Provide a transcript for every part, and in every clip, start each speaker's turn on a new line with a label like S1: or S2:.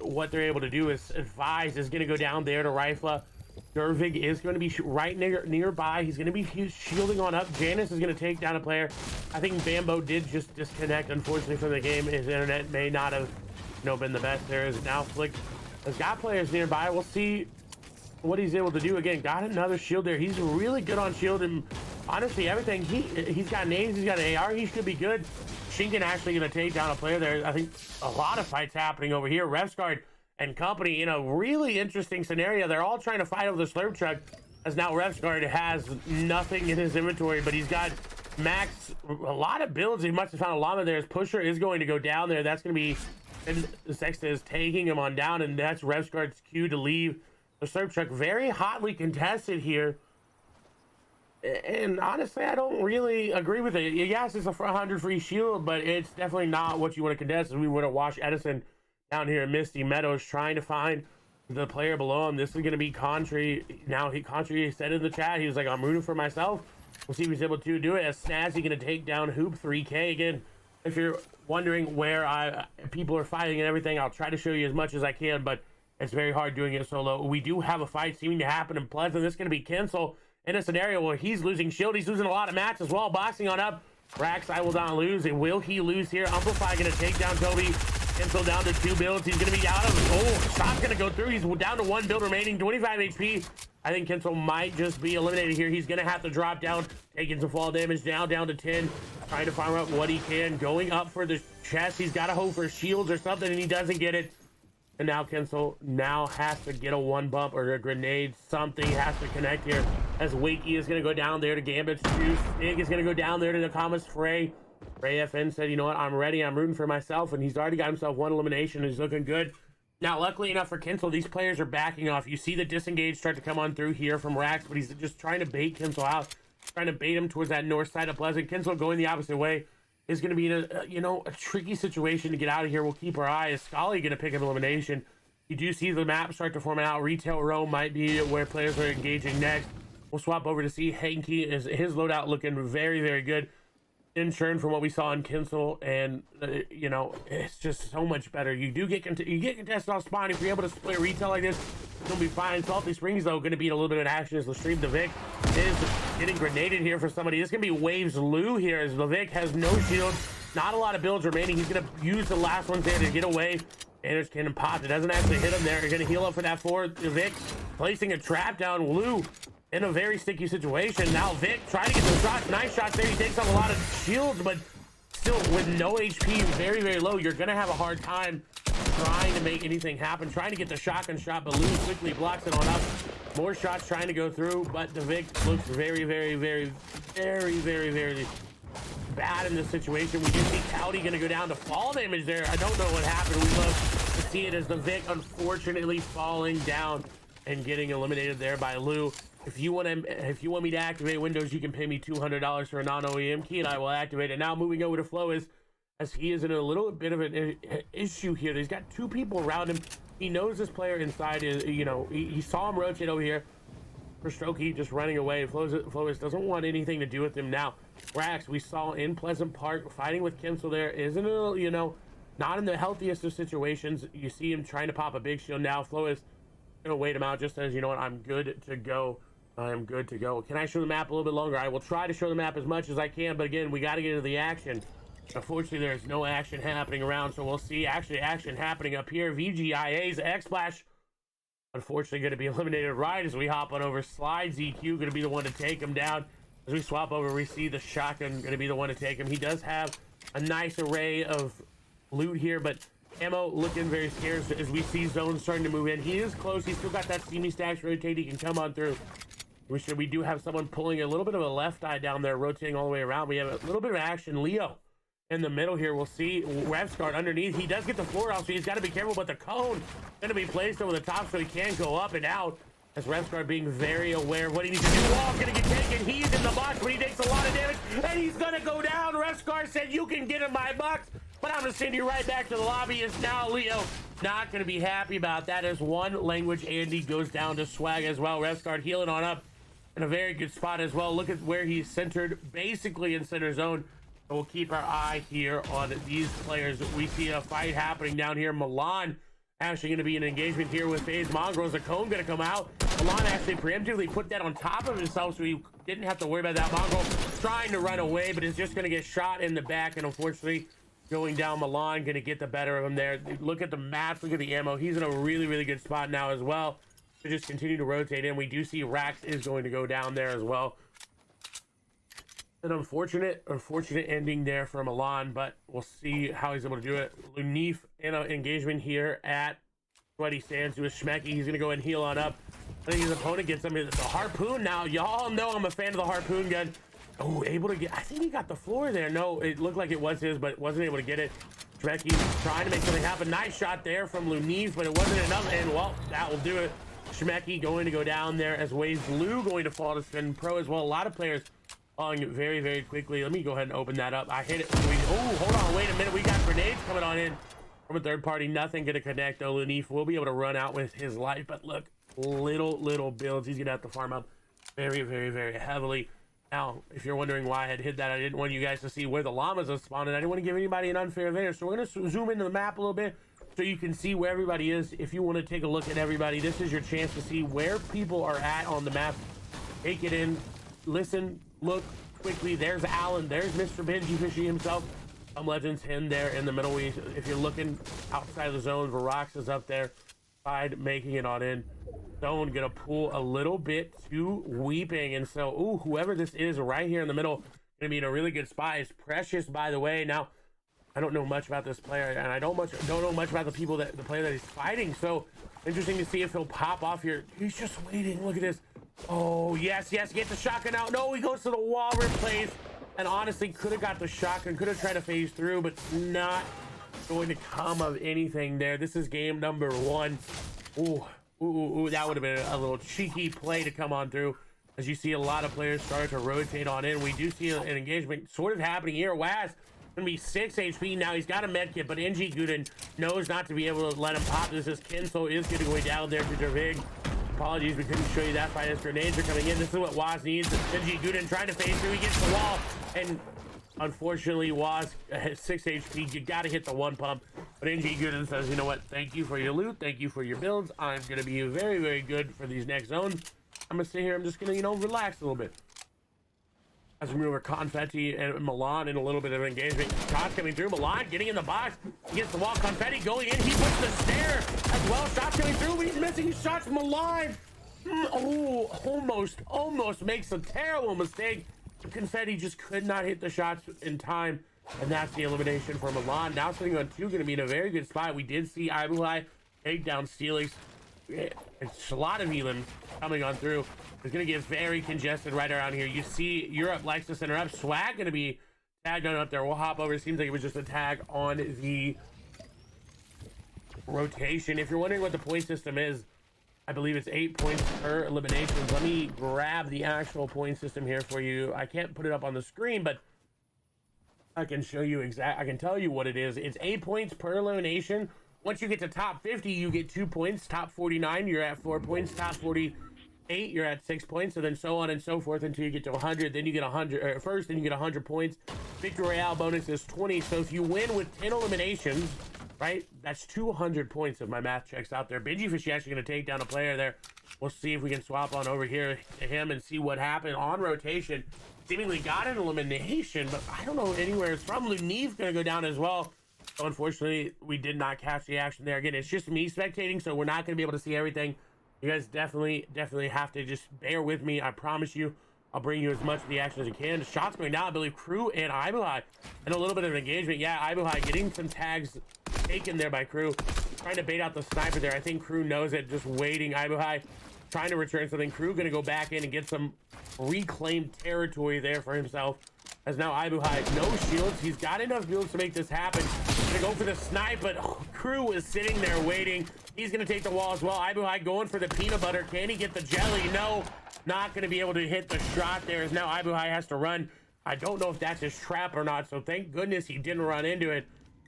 S1: what they're able to do is Advise is going to go down there to Rifla. Dervig is going to be right nearby. He's going to be shielding on up. Janice is going to take down a player. I think Bambo did just disconnect, unfortunately, from the game. His internet may not have, been the best. There is now Flick has got players nearby. We'll see what he's able to do. Again, got another shield there. He's really good on shield, and honestly, everything he's got nades, he's got an AR. He should be good. Shinken actually going to take down a player there. I think a lot of fights happening over here. Revsguard and company in a really interesting scenario. They're all trying to fight over the slurp truck, as now Revsguard has nothing in his inventory, but he's got max, a lot of builds. He must have found a llama there. His pusher is going to go down there. That's going to be, and Sexta is taking him on down, and that's Revsguard's cue to leave the slurp truck. Very hotly contested here. And honestly, I don't really agree with it. Yes, it's a 100 free shield, but it's definitely not what you want to contest. We would have watched Edison down here in Misty Meadows trying to find the player below him. This is going to be Contry. Now, Contry said in the chat, he was like, I'm rooting for myself. We'll see if he's able to do it. As Snazzy going to take down Hoop 3K. Again, if you're wondering where people are fighting and everything, I'll try to show you as much as I can, but it's very hard doing it solo. We do have a fight seeming to happen in Pleasant. This is going to be Kinsel in a scenario where he's losing shield. He's losing a lot of matches as well. Boxing on up. Rax, I will not lose. And will he lose here? Amplify going to take down Toby. Kinsel down to 2 builds. He's going to be out of... Oh, shot's going to go through. He's down to 1 build remaining. 25 HP. I think Kinsel might just be eliminated here. He's going to have to drop down. Taking some fall damage now, down to 10. Trying to farm up what he can. Going up for the chest. He's got to hope for shields or something, and he doesn't get it. And now Kinsel now has to get a 1 bump or a grenade. Something has to connect here. As Wakey is going to go down there to Gambit's juice. Stig is going to go down there to Nakamas Frey. Ray FN said, you know what, I'm ready. I'm rooting for myself. And he's already got himself 1 elimination. He's looking good. Now, luckily enough for Kinsel, these players are backing off. You see the disengage start to come on through here from Rax, but he's just trying to bait Kinsel out. Trying to bait him towards that north side of Pleasant. Kinsel going the opposite way is going to be in a tricky situation to get out of here. We'll keep our eye. Is Scully going to pick an elimination? You do see the map start to form out. Retail row might be where players are engaging next. We'll swap over to see Hanky. Is his loadout looking very, very good. Insurance from what we saw in Kinsel, and it's just so much better. You do get contested off spawn. If you're able to split retail like this, it's gonna be fine. Salty Springs though gonna be a little bit of action as Lestream Devic is getting grenaded here for somebody. This is gonna be Waves Lou here as Devic has no shield, not a lot of builds remaining. He's gonna use the last ones there to get away. Anders cannon popped. It doesn't actually hit him there. You're gonna heal up for that 4. Devic placing a trap down. Lou in a very sticky situation. Now Vic trying to get some shots. Nice shots there. He takes off a lot of shields, but still with no HP, very, very low. You're going to have a hard time trying to make anything happen. Trying to get the shotgun shot, but Lou quickly blocks it on up. More shots trying to go through, but the Vic looks very, very, very, very, very, very bad in this situation. We do see Cowdy going to go down to fall damage there. I don't know what happened. We love to see it as the Vic unfortunately falling down and getting eliminated there by Lou. If you want me to activate Windows, you can pay me $200 for a non-OEM key, and I will activate it. Now moving over to Flo as he is in a little bit of an issue here. He's got 2 people around him. He knows this player inside is, he saw him rotate over here. For Strokey just running away. Flois doesn't want anything to do with him now. Rax, we saw in Pleasant Park fighting with Kinsel there. Isn't it, not in the healthiest of situations. You see him trying to pop a big shield now. Flois gonna wait him out just as, you know what, I'm good to go. I am good to go. Can I show the map a little bit longer? I will try to show the map as much as I can, but again, we got to get into the action. Unfortunately, there's no action happening around, so we'll see actually action happening up here. VGIA's X-Splash, unfortunately, going to be eliminated right as we hop on over. Slide ZQ going to be the one to take him down. As we swap over, we see the shotgun going to be the one to take him. He does have a nice array of loot here, but ammo looking very scarce as we see zones starting to move in. He is close. He's still got that steamy stacks rotate. He can come on through. We do have someone pulling a little bit of a left eye down there, rotating all the way around. We have a little bit of action. Leo in the middle here. We'll see Revsguard underneath. He does get the floor out, so he's got to be careful, but the cone going to be placed over the top so he can go up and out. As Revsguard being very aware of what he needs to do. Wall's going to get taken. He's in the box, but he takes a lot of damage, and he's going to go down. Revsguard said, you can get in my box, but I'm going to send you right back to the lobby. Is now Leo not going to be happy about that as one language Andy goes down to swag as well. Revsguard healing on up in a very good spot as well. Look at where he's centered, basically in center zone. So we'll keep our eye here on these players. We see a fight happening down here. Milan actually going to be an engagement here with FaZe Mongrels. The cone going to come out. Milan actually preemptively put that on top of himself, so he didn't have to worry about that. Mongrel trying to run away, but is just going to get shot in the back, and unfortunately going down. Milan going to get the better of him there. Look at the mats, look at the ammo. He's in a really, really good spot now as well to just continue to rotate in. We do see Rax is going to go down there as well. An unfortunate ending there for Milan, but we'll see how he's able to do it. Lunif in an engagement here at Sweaty Sands with Schmecky. He's going to go and heal on up. I think his opponent gets him. The harpoon now. Y'all know I'm a fan of the harpoon gun. Oh, able to get, I think he got the floor there. No, it looked like it was his, but wasn't able to get it. Schmecky trying to make something happen. Nice shot there from Lunif, but it wasn't enough. And well, that will do it. Schmecky going to go down there as Waves Blue going to fall to Spin Pro as well. A lot of players falling very, very quickly. Let me go ahead and open that up. I hit it. Oh, hold on. Wait a minute. We got grenades coming on in from a third party. Nothing going to connect, though. Lunif will be able to run out with his life. But look, little builds. He's going to have to farm up very, very, very heavily. Now, if you're wondering why I had hit that, I didn't want you guys to see where the llamas are spawned. I didn't want to give anybody an unfair advantage. So we're going to zoom into the map a little bit so you can see where everybody is. If you want to take a look at everybody, this is your chance to see where people are at on the map. Take it in, listen, look quickly. There's Alan. There's Mr. Benji Fishy himself. Legends him there in the middle. If you're looking outside of the zone, Varax is up there. Side making it on in. Zone gonna pull a little bit to Weeping, and so ooh, whoever this is right here in the middle gonna be in a really good spot. It's Precious, by the way. Now I don't know much about this player, and I don't know much about the player that he's fighting. So interesting to see if he'll pop off here. He's just waiting. Look at this. Oh yes, get the shotgun out. No, he goes to the wall replace, and honestly could have got the shotgun, could have tried to phase through, but not going to come of anything there. This is game number 1. Ooh, that would have been a little cheeky play to come on through. As you see a lot of players start to rotate on in. We do see an engagement sort of happening here. Waz gonna be 6 HP now. He's got a med kit, but NG Guden knows not to be able to let him pop. This is Kenso is going to go down there to Dervig. Apologies, we couldn't show you that fight as grenades are coming in. This is what Waz needs. NG Guden trying to phase through. He gets the wall, and unfortunately, Waz has 6 HP. You got to hit the 1 pump. But NG Gooden says, you know what? Thank you for your loot. Thank you for your builds. I'm going to be very, very good for these next zones. I'm going to sit here. I'm just going to, relax a little bit. As we move over Confetti and Milan in a little bit of engagement. Shots coming through. Milan getting in the box. He gets the wall. Confetti going in. He puts the snare as well. Shots coming through. He's missing shots from Milan. Oh, almost makes a terrible mistake. Confetti just could not hit the shots in time, and that's the elimination for Milan. Now sitting on 2, going to be in a very good spot. We did see Ibuhai take down Steelix, and a lot of healing coming on through. It's going to get very congested right around here. You see Europe likes to center up. Swag going to be tagged on up there. We'll hop over. It seems like it was just a tag on the rotation. If you're wondering what the point system is, I believe it's 8 points per elimination. Let me grab the actual point system here for you. I can't put it up on the screen, but I can show you I can tell you what it is. It's 8 points per elimination. Once you get to top 50, you get 2 points. Top 49, you're at 4 points. Top 48, you're at 6 points. And then so on and so forth until you get to 100. Then you get 100 first, then you get 100 points. Victory Royale bonus is 20. So if you win with 10 eliminations, right, that's 200 points if my math checks out there. Benji Fishy actually going to take down a player there. We'll see if we can swap on over here to him and see what happened on rotation. Seemingly got an elimination, but I don't know anywhere it's from. Lunif going to go down as well. So unfortunately, we did not catch the action there. Again, it's just me spectating, so we're not going to be able to see everything. You guys definitely have to just bear with me. I promise you, I'll bring you as much of the action as I can. The shots going down, I believe Crew and Ibuhai, and a little bit of engagement. Yeah, Ibuhai getting some tags taken there by Crew, trying to bait out the sniper there. I think Crew knows it, just waiting. Ibuhai trying to return something. Crew going to go back in and get some reclaimed territory there for himself. As now Ibuhai, no shields. He's got enough builds to make this happen. Gonna go for the snipe, but Crew is sitting there waiting. He's gonna take the wall as well. Ibuhai going for the peanut butter. Can he get the jelly? No, not gonna be able to hit the shot there. As now Ibuhai has to run. I don't know if that's his trap or not, so thank goodness he didn't run into it.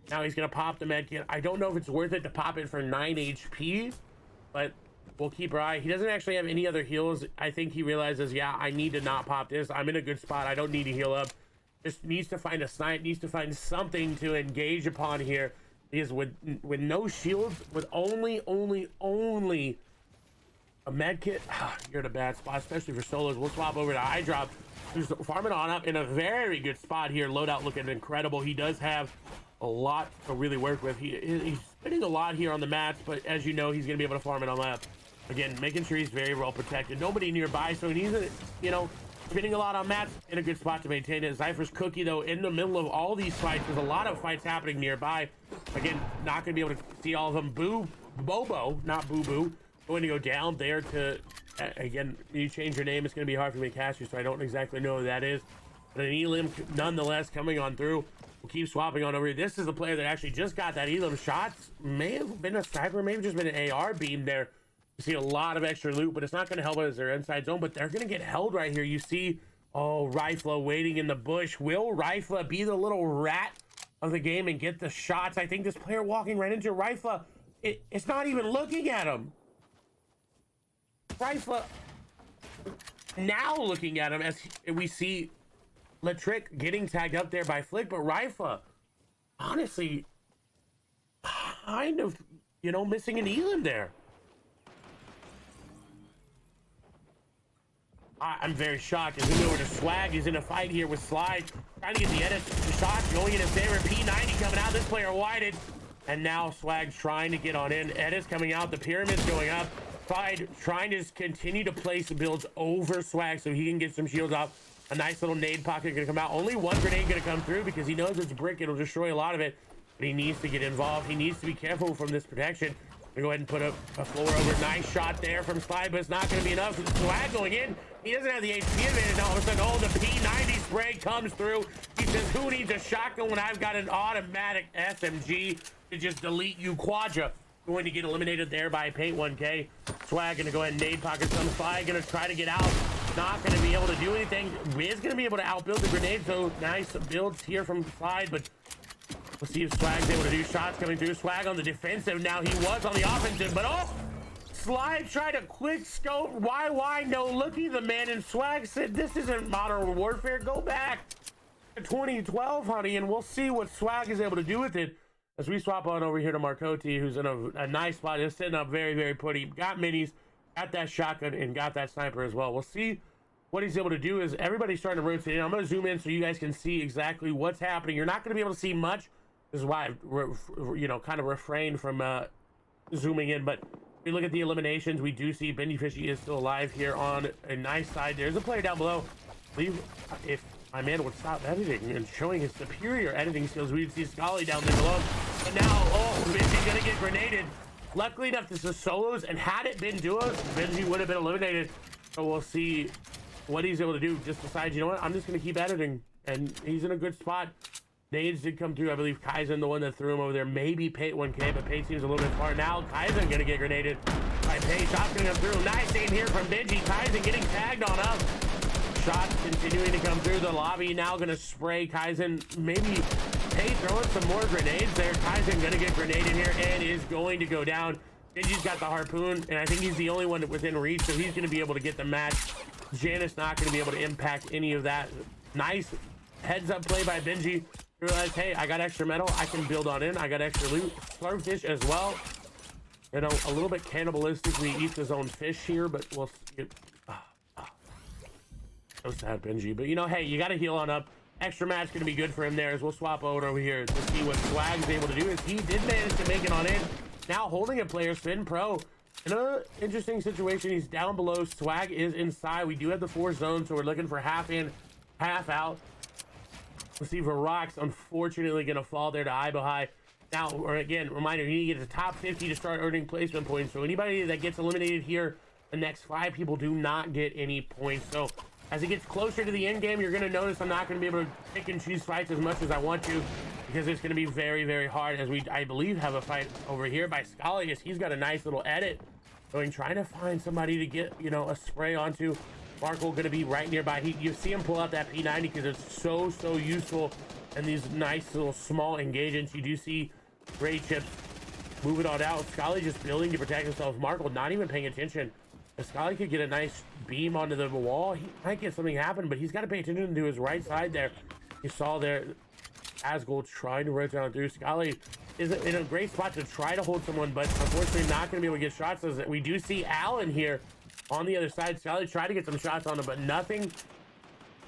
S1: Now he's gonna pop the med kit. I don't know if it's worth it to pop it for 9 HP, but we'll keep our eye. He doesn't actually have any other heals. I think he realizes, yeah, I need to not pop this. I'm in a good spot. I don't need to heal up. Just needs to find a snipe, needs to find something to engage upon here. He is with no shields, with only a med kit. You're in a bad spot, especially for solos. We'll swap over to eye drop. Just farming on up in a very good spot here. Loadout looking incredible. He does have a lot to really work with. He's spending a lot here on the mats, but as you know, he's going to be able to farm it on up. Again, making sure he's very well protected. Nobody nearby, so he's, you know, spending a lot on mats, in a good spot to maintain it. Zypher's Cookie, though, in the middle of all these fights. There's a lot of fights happening nearby. Again, not going to be able to see all of them. Bobo, not Boo Boo, going to go down there to, again, you change your name, it's going to be hard for me to catch you, so I don't exactly know who that is. But an Elim, nonetheless, coming on through. We'll keep swapping on over here. This is the player that actually just got that Elim shots. May have been a sniper, maybe just been an AR beam there. You see a lot of extra loot, but it's not going to help us as their inside zone, but they're going to get held right here. You see, oh, Rifla waiting in the bush. Will Rifla be the little rat of the game and get the shots? I think this player walking right into Rifla, it's not even looking at him. Rifla now looking at him as we see Latrick getting tagged up there by Flick, but Rifla, honestly, kind of, you know, missing an Elim there. I'm very shocked as we go over to Swag. He's in a fight here with Slide, trying to get the edit shot going in his favor. P90 coming out. This player whited, and now Swag's trying to get on in. Edit's coming out. The pyramid's going up. Slide trying to just continue to place builds over Swag so he can get some shields off. A nice little nade pocket gonna come out. Only one grenade gonna come through because he knows it's brick. It'll destroy a lot of it, but he needs to get involved. He needs to be careful from this protection. Go ahead and put a floor over. Nice shot there from Slide, but it's not going to be enough. Swag going in. He doesn't have the HP advantage. All of a sudden, oh, the P90 spray comes through. He says, who needs a shotgun when I've got an automatic SMG to just delete you, Quadra? Going to get eliminated there by Paint 1K. Swag going to go ahead and nade pocket some. Slide going to try to get out. Not going to be able to do anything. Is going to be able to outbuild the grenade. So nice builds here from Slide, but we'll see if Swag's able to do shots coming through. Swag on the defensive. Now he was on the offensive, but oh! Slide tried a quick scope. Why no looky the man, and Swag said, this isn't Modern Warfare. Go back to 2012, honey, and we'll see what Swag is able to do with it. As we swap on over here to Marcotti, who's in a nice spot. Just sitting up very, very pretty. Got minis, got that shotgun, and got that sniper as well. We'll see what he's able to do. Is everybody's starting to rotate in. I'm going to zoom in so you guys can see exactly what's happening. You're not going to be able to see much. This is why I, you know, kind of refrained from zooming in. But if we look at the eliminations, we do see Bendy Fishy is still alive here on a nice side. There's a player down below. If my man would stop editing and showing his superior editing skills, we'd see Scully down there below. But now, oh, Benji's going to get grenaded. Luckily enough, this is solos, and had it been duos, Benji would have been eliminated. So we'll see what he's able to do. Just decides, you know what, I'm just going to keep editing. And he's in a good spot. Nades did come through. I believe Kaizen, the one that threw him over there. Maybe Pate 1K, but Pate seems a little bit far now. Kaizen going to get grenaded by Pate. Shots going to come through. Nice aim here from Benji. Kaizen getting tagged on up. Shots continuing to come through the lobby. Now going to spray Kaizen. Maybe Pate throwing some more grenades there. Kaizen going to get grenaded here and is going to go down. Benji's got the harpoon, and I think he's the only one within reach, so he's going to be able to get the match. Janice not going to be able to impact any of that. Nice heads-up play by Benji. Realize, hey, I got extra metal. I can build on in. I got extra loot. Slurpfish as well. You know, a little bit cannibalistically eats his own fish here, but we'll see. So sad, Benji. But, you know, hey, you got to heal on up. Extra match going to be good for him there as we'll swap over here to see what Swag's able to do. Is he did manage to make it on in. Now holding a player, Spin Pro. In an interesting situation, he's down below. Swag is inside. We do have the 4 zones, so we're looking for half in, half out. We'll see Varrock's unfortunately going to fall there to Ibo High. Now, or again, reminder, you need to get to the top 50 to start earning placement points. So anybody that gets eliminated here, the next 5 people do not get any points. So as it gets closer to the end game, you're going to notice I'm not going to be able to pick and choose fights as much as I want to, because it's going to be very, very hard. As we, I believe, have a fight over here by Scalius. He's got a nice little edit going, trying to find somebody to get, you know, a spray onto. Marco going to be right nearby. You see him pull out that P90 because it's so useful in these nice little small engagements. You do see Gray Chips move it on out. Scully just building to protect himself. Marco not even paying attention. If Scully could get a nice beam onto the wall, he might get something happen, but he's got to pay attention to his right side there. You saw there Asgold trying to rotate on through. Scully is in a great spot to try to hold someone, but unfortunately not going to be able to get shots. As we do see Allen here on the other side. Scully tried to get some shots on him, but nothing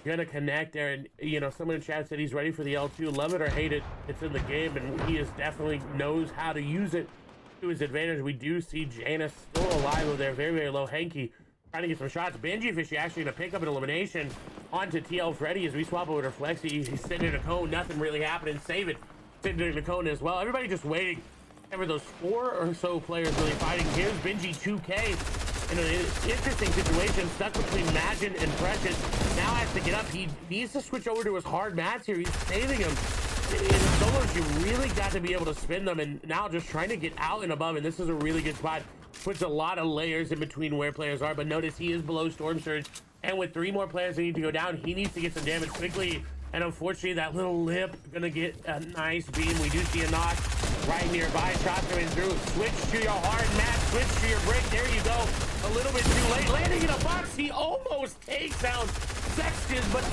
S1: gonna connect there. And you know, someone in chat said he's ready for the L2. Love it or hate it, it's in the game, and he is definitely knows how to use it to his advantage. We do see Janus still alive over there, very, very low. Hanky trying to get some shots. Benji Fishy actually gonna pick up an elimination onto TL Freddy as we swap over to Flexi. He's sitting in a cone, nothing really happening. Save it, sitting in a cone as well. Everybody just waiting. Ever those 4 or so players really fighting. Here's Benji 2K in an interesting situation, stuck between Magin and Precious. Now has to get up. He needs to switch over to his hard mats here. He's saving him. In solos, you really got to be able to spin them, and now just trying to get out and above, and this is a really good spot. Puts a lot of layers in between where players are, but notice he is below Storm Surge, and with 3 more players that need to go down, he needs to get some damage quickly, and unfortunately that little lip gonna get a nice beam. We do see a knock right nearby. Shot coming through. Switch to your hard mat, switch to your break. There you go. A little bit too late. Landing in a box. He almost takes out Sexton, but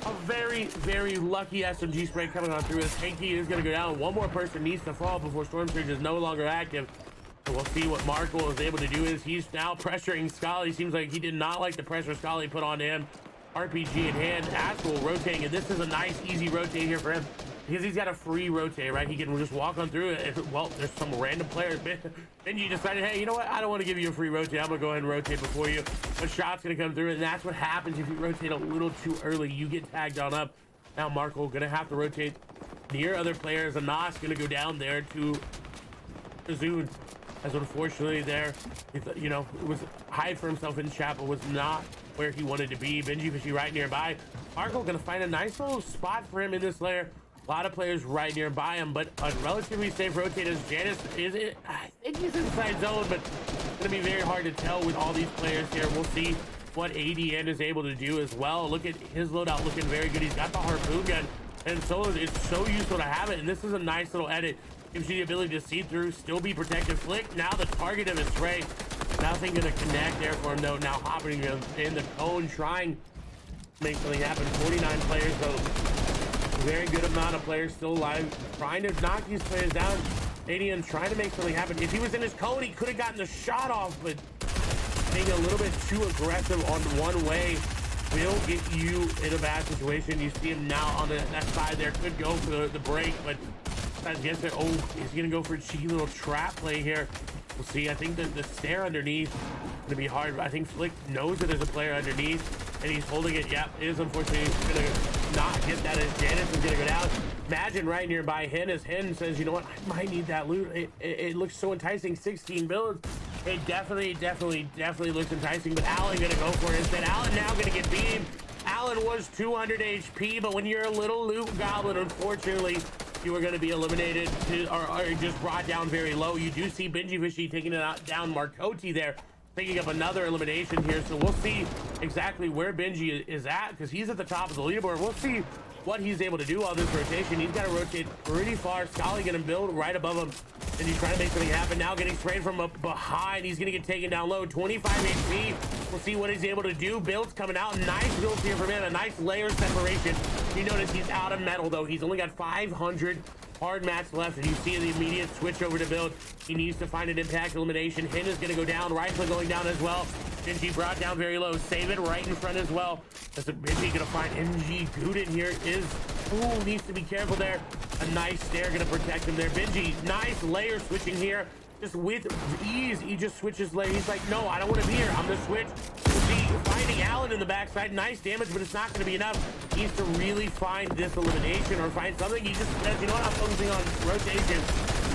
S1: a very, very lucky SMG spray coming on through. As Hanky is going to go down. One more person needs to fall before Storm Surge is no longer active. So we'll see what Marco is able to do. Is he's now pressuring Scully. Seems like he did not like the pressure Scully put on him. RPG in hand. Astral rotating, and this is a nice, easy rotate here for him, because he's got a free rotate, right? He can just walk on through it. Well, there's some random players. Benji decided, hey, you know what? I don't want to give you a free rotate. I'm going to go ahead and rotate before you. A shot's going to come through, and that's what happens if you rotate a little too early. You get tagged on up. Now Marco going to have to rotate near other players. Anas going to go down there to Zune. As unfortunately there, you know, it was hide for himself in Chapel, was not where he wanted to be. Benji Fishy right nearby. Marco going to find a nice little spot for him in this layer. A lot of players right nearby him, but a relatively safe rotate as Janus is it. I think he's inside zone, but it's gonna be very hard to tell with all these players here. We'll see what ADN is able to do as well. Look at his loadout looking very good. He's got the harpoon gun, and so it's so useful to have it. And this is a nice little edit. Gives you the ability to see through, still be protected. Flick now the target of his spray. Nothing gonna connect there for him though. Now hopping in the cone, trying to make something happen. 49 players though. Very good amount of players still alive, trying to knock these players down. ADN trying to make something happen. If he was in his cone, he could have gotten the shot off, but being a little bit too aggressive on one way will get you in a bad situation. You see him now on that side there, could go for the break, but against it. Oh, he's gonna go for a cheeky little trap play here. We'll see. I think the stare underneath is gonna be hard. I think Flick knows that there's a player underneath, and he's holding it. Yep, it is unfortunately gonna not get that as Janus is gonna go down. Imagine right nearby Hen as Hen says, you know what, I might need that loot. It looks so enticing. 16 builds. It definitely looks enticing, but Allen gonna go for it instead. Allen now gonna get beamed. Allen was 200 HP, but when you're a little loot goblin, unfortunately, you are going to be eliminated or just brought down very low. You do see Benji Fishy taking it out, down Marcotti there, picking up another elimination here. So we'll see exactly where Benji is at, because he's at the top of the leaderboard. We'll see what he's able to do all this rotation. He's got to rotate pretty far. Scully going to build right above him, and he's trying to make something happen. Now getting sprayed from up behind. He's going to get taken down low. 25 HP. We'll see what he's able to do. Builds coming out. Nice builds here from him. A nice layer separation. You notice he's out of metal, though. He's only got 500 hard mats left, and you see the immediate switch over to build. He needs to find an impact elimination. Hin is going to go down. Rifle going down as well. Benji brought down very low. Save it right in front as well. That's a Benji going to find MG Guden here. Needs to be careful there. A nice stare going to protect him there. Benji, nice layer switching here. Just with ease, he just switches layer. He's like, no, I don't want to be here. I'm going to switch. Finding Allen in the backside. Nice damage, but it's not going to be enough. He needs to really find this elimination or find something. He just says, you know what, I'm focusing on rotation.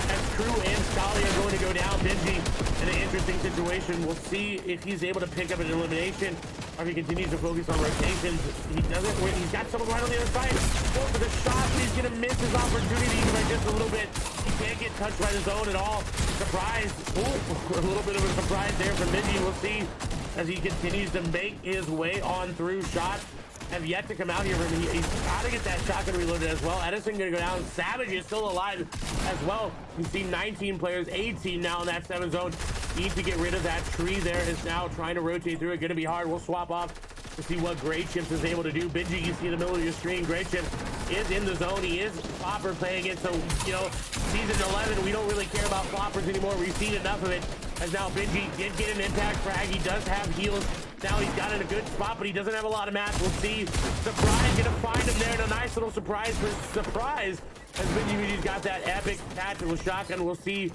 S1: As Crew and Scully are going to go down. Benji in an interesting situation. We'll see if he's able to pick up an elimination or if he continues to focus on rotations. He doesn't. He's got someone right on the other side. Go for the shot, but he's going to miss his opportunity by just a little bit. He can't get touched by the zone at all. Surprise. A little bit of a surprise there from Benji. We'll see as he continues to make his way on through. Shots have yet to come out here from him. He's got to get that shotgun reloaded as well. Edison going to go down. Savage is still alive as well. You see 19 players, 18 now in that 7 zone. Need to get rid of that tree there. Is now trying to rotate through it. Going to be hard. We'll swap off to see what Great Chips is able to do. Benji, you see in the middle of your screen. Great Chips is in the zone. He is Flopper playing it. So, you know, season 11, we don't really care about Floppers anymore. We've seen enough of it. As now Benji did get an impact frag. He does have heals. Now he's got in a good spot, but he doesn't have a lot of mats. We'll see. Surprise gonna find him there, and a nice little surprise for surprise. As Benji's got that epic catch with shotgun. We'll see.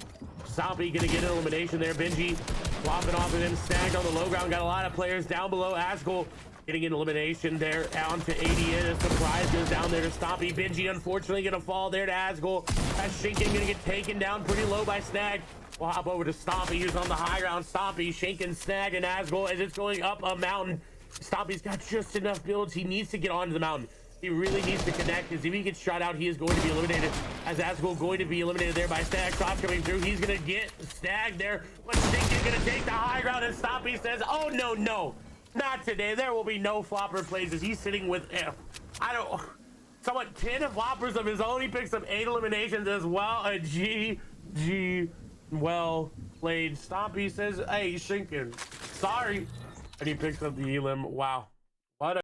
S1: Zombie gonna get an elimination there. Benji flopping off of him, snagged on the low ground. Got a lot of players down below. Asgul getting an elimination there on to ADN. A surprise goes down there to Stompy. Benji unfortunately gonna fall there to Asgul. As Shinken gonna get taken down pretty low by Snag. We'll hop over to Stompy, who's on the high ground. Stompy, Shinken, Snag, and Asgul as it's going up a mountain. Stompy's got just enough builds. He needs to get onto the mountain. He really needs to connect, because if he gets shot out, he is going to be eliminated. As Asgul going to be eliminated there by Snag. Shot coming through. He's going to get Snag there. But Shinken's going to take the high ground, and Stompy says, oh, no, no. Not today. There will be no Flopper plays as he's sitting with, somewhat 10 Floppers of his own. He picks up 8 eliminations as well. A GG. Well played. Stompy says, hey, Shinken, sorry. And he picks up the elim. Wow.